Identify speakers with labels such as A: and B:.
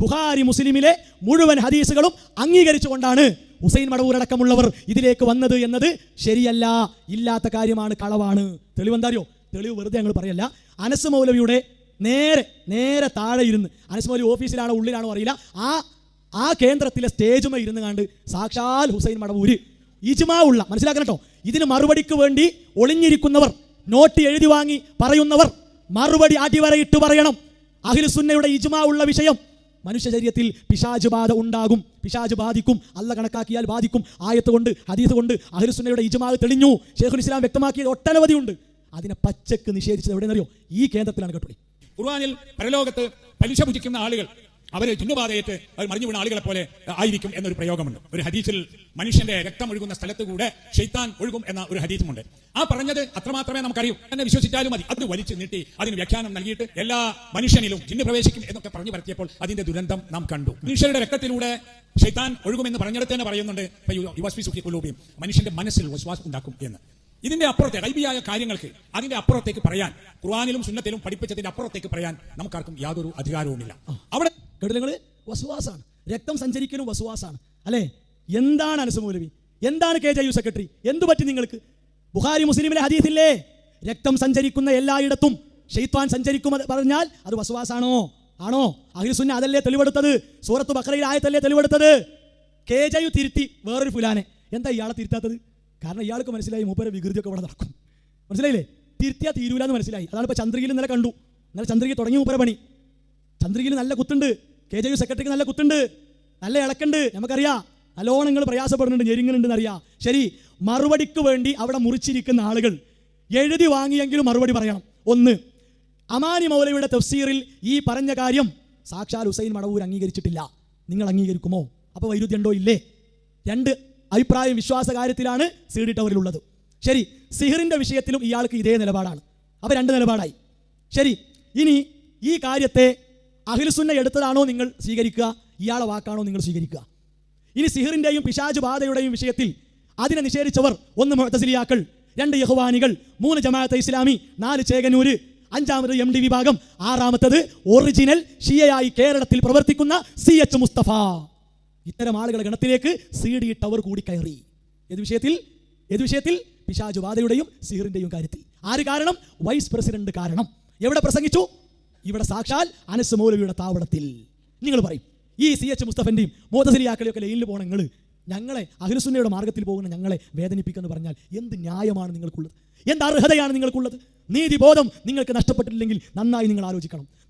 A: ബുഖാരി മുസ്ലിമിലെ മുഴുവൻ ഹദീസുകളും അംഗീകരിച്ചുകൊണ്ടാണ് ഹുസൈൻ മടവൂർ അടക്കമുള്ളവർ ഇതിലേക്ക് വന്നത് എന്നത് ശരിയല്ല, ഇല്ലാത്ത കാര്യമാണ്, കളവാണ്. തെളിവ് എന്താ അറിയോ? തെളിവ് വെറുതെ ഞങ്ങൾ പറയല്ല. അനസ് മൗലവിയുടെ നേരെ താഴെ ഇരുന്ന്, അനസ് മൗലവി ഓഫീസിലാണോ ഉള്ളിലാണോ അറിയില്ല, ആ കേന്ദ്രത്തിലെ സ്റ്റേജുമേ ഇരുന്ന് കണ്ട് സാക്ഷാൽ ഹുസൈൻ മടവൂര് ഇജ്മാ ഉള്ള, മനസ്സിലാക്കണം കേട്ടോ, ഇതിന് മറുപടിക്ക് വേണ്ടി ഒളിഞ്ഞിരിക്കുന്നവർ, നോട്ട് എഴുതി വാങ്ങി പറയുന്നവർ മറുപടി അടിവരയിട്ട് പറയണം. അഹ്ലുസുന്നയുടെ ഇജ്മാ ഉള്ള വിഷയം, മനുഷ്യ ശരീരത്തിൽ പിശാച് ബാധ ഉണ്ടാകും, പിശാച് ബാധിക്കും, അല്ല കണക്കാക്കിയാൽ ബാധിക്കും. ആയത്ത് കൊണ്ട് ഹദീസ് കൊണ്ട് അഹ്ലുസുന്നയുടെ ഇജ്മാ തെളിഞ്ഞു. ശൈഖുൽ ഇസ്ലാം വ്യക്തമാക്കിയത് ഒട്ടനവധി ഉണ്ട്. അതിനെ പച്ചക്ക് നിഷേധിച്ചത് എവിടെയെന്നറിയോ? ഈ കേന്ദ്രത്തിലാണ് കേട്ടോ.
B: ഖുർആനിൽ പരലോകത്ത് പലിശ ഭുജിക്കുന്ന ആളുകൾ അവർ ജിന്നുബാധയേറ്റ് അവർ മറിഞ്ഞു വീണ ആളുകളെ പോലെ ആയിരിക്കും എന്നൊരു പ്രയോഗമുണ്ട്. ഒരു ഹദീസിൽ മനുഷ്യന്റെ രക്തം ഒഴുകുന്ന സ്ഥലത്ത് കൂടെ ശൈത്താൻ ഒഴുകും എന്ന ഒരു ഹദീസുമുണ്ട്. ആ പറഞ്ഞത് അത്രമാത്രമേ നമുക്കറിയൂ, എന്നെ വിശ്വസിച്ചാലും മതി. അത് വലിച്ചു നീട്ടി അതിന് വ്യാഖ്യാനം നൽകിയിട്ട് എല്ലാ മനുഷ്യനിലും ജിന്ന് പ്രവേശിക്കും എന്നൊക്കെ പറഞ്ഞു പരത്തിയപ്പോൾ അതിന്റെ ദുരന്തം നാം കണ്ടു. മനുഷ്യരുടെ രക്തത്തിലൂടെ ശൈത്താൻ ഒഴുകുമെന്ന് പറഞ്ഞിടത്ത് തന്നെ പറയുന്നുണ്ട്, മനുഷ്യന്റെ മനസ്സിൽ വിശ്വാസം ഉണ്ടാക്കും എന്ന്. ഇതിന്റെ അപ്പുറത്തെ ഗൈബിയായ കാര്യങ്ങൾക്ക് അതിന്റെ അപ്പുറത്തേക്ക് പറയാൻ ഖുർആനിലും സുന്നത്തിലും പഠിപ്പിച്ചതിന്റെ അപ്പുറത്തേക്ക് പറയാൻ നമുക്കാർക്കും യാതൊരു അധികാരവുമില്ല. അവിടെ
A: നിങ്ങൾ വസ്വാസാണ്, രക്തം സഞ്ചരിക്കലും വസ്വാസാണ് അല്ലേ? എന്താണ് അനസ് മൗലവി, എന്താണ് KJU സെക്രട്ടറി, എന്തു പറ്റി നിങ്ങൾക്ക്? ബുഖാരി മുസ്ലിമിലെ ഹദീസില്ലേ, രക്തം സഞ്ചരിക്കുന്ന എല്ലായിടത്തും ശൈത്താൻ സഞ്ചരിക്കുമെന്ന് പറഞ്ഞാൽ അത് വസ്വാസാണോ? ആണോ? അഹ്ലുസുന്ന അതല്ലേ തെളിവെടുത്തത്? സൂറത്ത് ബഖറയിൽ ആയത്തല്ലേ തെളിവെടുത്തത്? KJU തിരുത്തി വേറൊരു ഫുലാനെ. എന്താ ഇയാളെ തിരുത്താത്തത്? കാരണം ഇയാൾക്ക് മനസ്സിലായി മൂപ്പരെ വികൃതിയൊക്കെ ഇവിടെ നടക്കും. മനസ്സിലായില്ലേ? തിരുത്തിയാൽ തീരൂല എന്ന് മനസ്സിലായി. അതാണ് ഇപ്പോൾ ചന്ദ്രികയിൽ ഇന്നലെ കണ്ടു. ഇന്നലെ ചന്ദ്രിക തുടങ്ങി മൂപ്പര പണി. ചന്ദ്രികയിൽ നല്ല കുത്തുണ്ട്, KJU സെക്രട്ടറിക്ക് നല്ല കുത്തുണ്ട്, നല്ല ഇളക്കുണ്ട്, നമുക്കറിയാം. നല്ലോണം നിങ്ങൾ പ്രയാസപ്പെടുന്നുണ്ട്, ഞെരുങ്ങുന്നുണ്ടെന്ന് അറിയാം. ശരി, മറുപടിക്ക് വേണ്ടി അവിടെ മുറിച്ചിരിക്കുന്ന ആളുകൾ എഴുതി വാങ്ങിയെങ്കിലും മറുപടി പറയണം. ഒന്ന്, അമാനി മൗലവിയുടെ തഫ്സീറിൽ ഈ പറഞ്ഞ കാര്യം സാക്ഷാൽ ഹുസൈൻ മടവൂർ അംഗീകരിച്ചിട്ടില്ല. നിങ്ങൾ അംഗീകരിക്കുമോ? അപ്പോൾ വൈരുദ്ധ്യം ഉണ്ടോ? ഇല്ലേ? രണ്ട് അഭിപ്രായം വിശ്വാസ കാര്യത്തിലാണ് CD ടവറിലുള്ളത്. ശരി, സിഹിറിന്റെ വിഷയത്തിലും ഇയാൾക്ക് ഇതേ നിലപാടാണ്. അപ്പോൾ രണ്ട് നിലപാടായി. ശരി, ഇനി ഈ കാര്യത്തെ അഹ്ലുസുന്ന എടുത്തതാണോ നിങ്ങൾ സ്വീകരിക്കുക, ഇയാളെ വാക്കാണോ നിങ്ങൾ സ്വീകരിക്കുക? ഇനി സിഹിറിന്റെയും പിശാച് ബാധയുടെയും വിഷയത്തിൽ അതിനെ നിഷേധിച്ചവർ, ഒന്ന് മുഅ്തസിലിയാക്കൾ, രണ്ട് ഇഖ്വാനികൾ, മൂന്ന് ജമാഅത്തെ ഇസ്ലാമി, നാല് ചേകനൂര്, അഞ്ചാമത് MD വിഭാഗം, ആറാമത്തത് ഒറിജിനൽ ഷിയയായി കേരളത്തിൽ പ്രവർത്തിക്കുന്ന CH മുസ്തഫ. ഇത്തരം ആളുകളുടെ ഗണത്തിലേക്ക് CD ടവർ കൂടി കയറി. ഏത് വിഷയത്തിൽ? പിശാച് ബാധയുടെയും സിഹിറിന്റെയും കാര്യത്തിൽ. ആര് കാരണം? വൈസ് പ്രസിഡന്റ് കാരണം. എവിടെ പ്രസംഗിച്ചു? ഇവിടെ സാക്ഷാൽ അനസ് മൗലവിയുടെ താവളത്തിൽ. നിങ്ങൾ പറയും, ഈ CH മുസ്തഫന്റെയും മുഅ്തസിലിയാക്കളെയൊക്കെ ലൈനിൽ പോകണം നിങ്ങൾ, ഞങ്ങളെ അഹ്ലുസുന്നയുടെ മാർഗത്തിൽ പോകുന്ന ഞങ്ങളെ വേദനിപ്പിക്കുമെന്ന് പറഞ്ഞാൽ എന്ത് ന്യായമാണ് നിങ്ങൾക്കുള്ളത്? എന്ത് അർഹതയാണ് നിങ്ങൾക്കുള്ളത്? നീതിബോധം നിങ്ങൾക്ക് നഷ്ടപ്പെട്ടിട്ടില്ലെങ്കിൽ നന്നായി നിങ്ങൾ ആലോചിക്കണം.